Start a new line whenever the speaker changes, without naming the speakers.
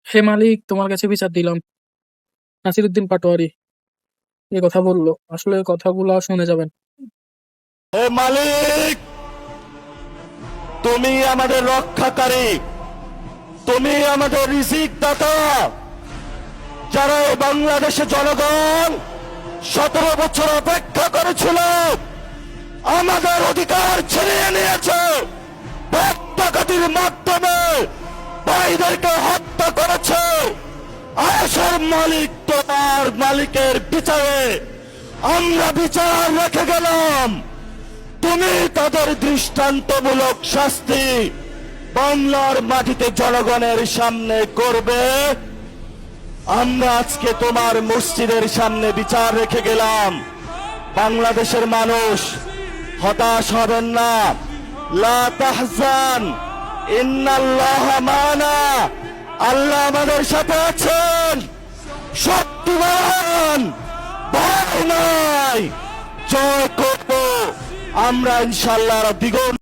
হে মালিক, তোমার কাছে বিচার দিলাম। নাসিরুদ্দিন পাটোয়ারি এ কথা বলল। আসলে কথাগুলো শুনে যাবেন।
হে মালিক, তুমি আমাদের রক্ষাকারী, তুমি আমাদের রিজিক দাতা। যারা এই বাংলাদেশে জনগণ 17 বছর অপেক্ষা করেছিল, আমাদের অধিকার ছিনিয়ে নিয়েছে, ডাকাতির মাধ্যমে ভাইদেরকে হত্যা করেছে। আয়েশার মালিক তোমার মালিকের বিচারে আমরা বিচার রেখে গেলাম। তুমি তাদের দৃষ্টান্তমূলক শাস্তি বাংলার মাটিতে জনগণের সামনে করবে। আমরা আজকে তোমার মসজিদের সামনে বিচার রেখে গেলাম। বাংলাদেশের মানুষ হতাশ হবেন না। লা তাহজান, ইন্নাল্লাহা মানা। আল্লাহ আমাদের সাথে আছেন, শক্তিমান, ভয় নাই, জয় করব আমরা ইনশাআল্লাহ। দ্বিগুণ